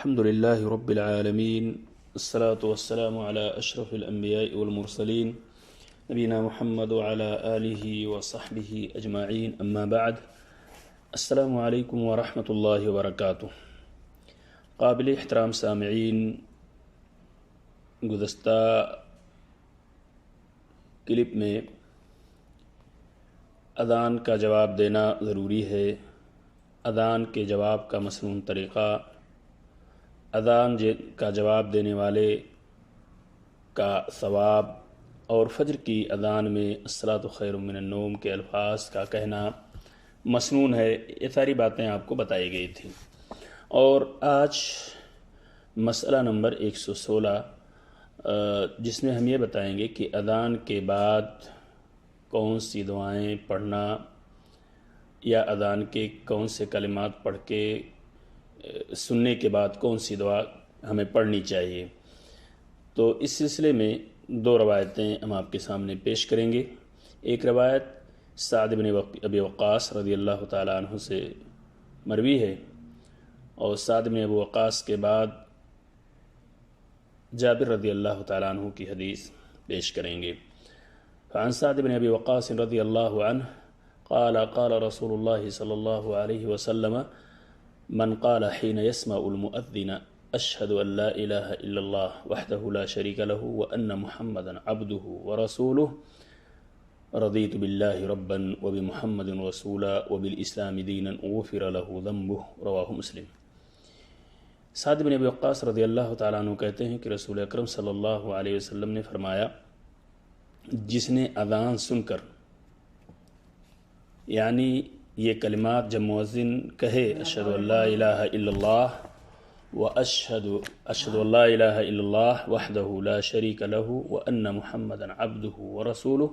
الحمد لله رب العالمين الصلاة والسلام على أشرف الأنبياء والمرسلين نبينا محمد وعلى آله وصحبه أجمعين أما بعد السلام علیکم ورحمۃ اللہ وبرکاتہ۔ قابل احترام سامعین، گزشتہ کلپ میں اذان کا جواب دینا ضروری ہے، اذان کے جواب کا مسنون طریقہ، اذان کا جواب دینے والے کا ثواب اور فجر کی اذان میں الصلاۃ خیر من النوم کے الفاظ کا کہنا مسنون ہے، یہ ساری باتیں آپ کو بتائی گئی تھیں۔ اور آج مسئلہ نمبر 116 جس میں ہم یہ بتائیں گے کہ اذان کے بعد کون سی دعائیں پڑھنا یا اذان کے کون سے کلمات پڑھ کے سننے کے بعد کون سی دعا ہمیں پڑھنی چاہیے۔ تو اس سلسلے میں دو روایتیں ہم آپ کے سامنے پیش کریں گے۔ ایک روایت سعد بن ابی وقاص رضی اللہ تعالیٰ عنہ سے مروی ہے، اور سعد بن ابی وقاص کے بعد جابر رضی اللہ تعالیٰ عنہ کی حدیث پیش کریں گے۔ فعن سعد بن ابی وقاص رضی اللہ عنہ قال قال رسول اللہ صلی اللہ علیہ وسلم من قال حين يسمع المؤذن اشهد ان لا اله الا الله وحده لا شريك له وان محمدا عبده ورسوله رضيت بالله ربا وبمحمد رسولا وبالاسلام دينا غفر له ذنبه رواه مسلم۔ سعد بن ابی وقاص رضی اللہ تعالیٰ عنہ کہتے ہیں کہ رسول اکرم صلی اللہ علیہ وسلم نے فرمایا، جس نے اذان سن کر، یعنی یہ کلمات جب مؤذن کہے اشہد ان لا الہ الا اللہ اشہد ان لا الہ الا اللہ وحدہ لا شریک لہ وان محمدا عبدہ ورسولہ،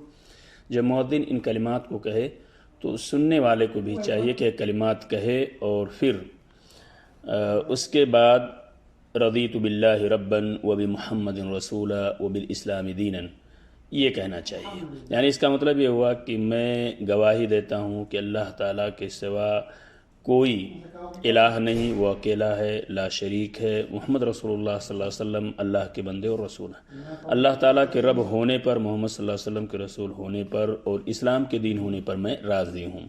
جب مؤذن ان کلمات کو کہے تو سننے والے کو بھی چاہیے کہ کلمات کہے اور پھر اس کے بعد رضیت باللہ ربا وبمحمد رسولا وبالاسلام دینا یہ کہنا چاہیے۔ یعنی اس کا مطلب یہ ہوا کہ میں گواہی دیتا ہوں کہ اللہ تعالیٰ کے سوا کوئی الہ نہیں، وہ اکیلا ہے، لا شریک ہے، محمد رسول اللہ صلی اللہ علیہ وسلم اللہ کے بندے اور رسول ہیں، اللہ تعالیٰ کے رب ہونے پر، محمد صلی اللہ علیہ وسلم کے رسول ہونے پر اور اسلام کے دین ہونے پر میں راضی ہوں۔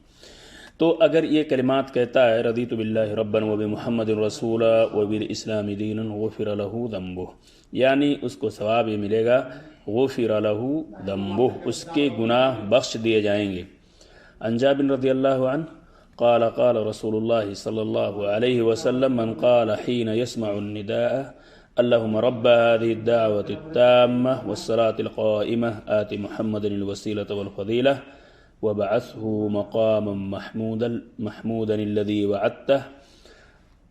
تو اگر یہ کلمات کہتا ہے رضیت باللہ ربا وبمحمد رسولا وبالاسلام دینا غفر لہ ذنبہ، یعنی اس کو ثواب یہ ملے گا غفر لہ ذنبہ، اس کے گناہ بخش دیے جائیں گے۔ عن جابر رضی اللہ عنہ قال قال رسول اللہ صلی اللہ علیہ وسلم من قال حين يسمع النداء اللهم رب هذه الدعوة التامة والصلاة القائمة آت محمد الوسيلة والفضيلة وبعثه مقاما محمودا الذي وعدته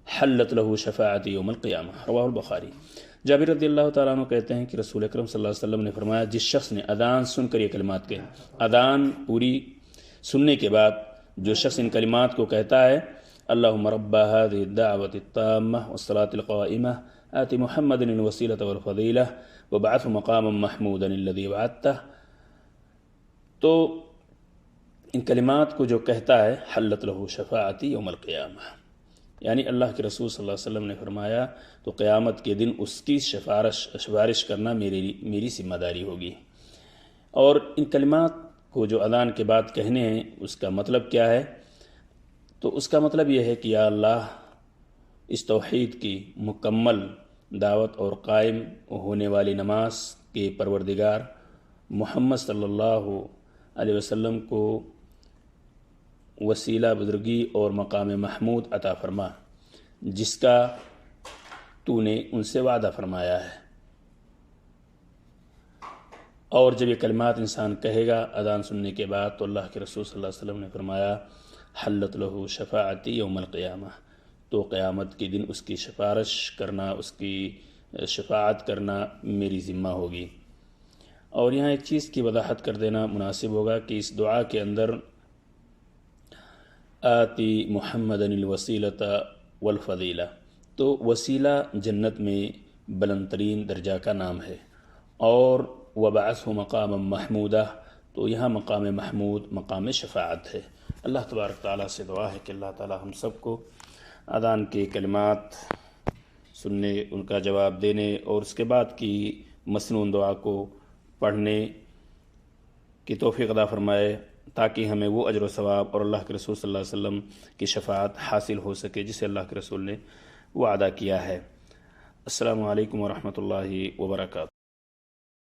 حلت له شفاعتي يوم القيامة رواہ البخاری۔ جابر رضی اللہ تعالیٰ عنہ کہتے ہیں کہ رسول اکرم صلی اللہ علیہ وسلم نے فرمایا، جس شخص نے اذان سن کر یہ کلمات کہے، اذان پوری سننے کے بعد جو شخص ان کلمات کو کہتا ہے اللہم رب هذه الدعوة التامة والصلاة القائمة آت محمد الوسيلة والفضيلة وبعثه مقاما محمودا الذي وعدته، تو ان کلمات کو جو کہتا ہے حلت له شفاعتی یوم القیامہ، یعنی اللہ کے رسول صلی اللہ علیہ وسلم نے فرمایا تو قیامت کے دن اس کی سفارش کرنا میری ذمہ داری ہوگی۔ اور ان کلمات کو جو اذان کے بعد کہنے ہیں اس کا مطلب کیا ہے؟ تو اس کا مطلب یہ ہے کہ یا اللہ، اس توحید کی مکمل دعوت اور قائم ہونے والی نماز کے پروردگار محمد صلی اللہ علیہ وسلم کو وسیلہ بزرگی اور مقام محمود عطا فرما، جس کا تو نے ان سے وعدہ فرمایا ہے۔ اور جب یہ کلمات انسان کہے گا اذان سننے کے بعد تو اللہ کے رسول صلی اللہ علیہ وسلم نے فرمایا حلت لہ شفاعتی یوم القیامہ، تو قیامت کے دن اس کی سفارش کرنا، اس کی شفاعت کرنا میری ذمہ ہوگی۔ اور یہاں ایک چیز کی وضاحت کر دینا مناسب ہوگا کہ اس دعا کے اندر آتی محمد الوسیلۃ والفضیلہ، تو وسیلہ جنت میں بلند ترین درجہ کا نام ہے، اور وبعثہ مقاما محمودہ، تو یہاں مقام محمود مقام شفاعت ہے۔ اللہ تبارک تعالیٰ سے دعا ہے کہ اللہ تعالیٰ ہم سب کو اذان کے کلمات سننے، ان کا جواب دینے اور اس کے بعد کی مسنون دعا کو پڑھنے کی توفیق عطا فرمائے، تاکہ ہمیں وہ اجر و ثواب اور اللہ کے رسول صلی اللہ علیہ وسلم کی شفاعت حاصل ہو سکے جسے اللہ کے رسول نے وعدہ کیا ہے۔ السلام علیکم ورحمۃ اللہ وبرکاتہ۔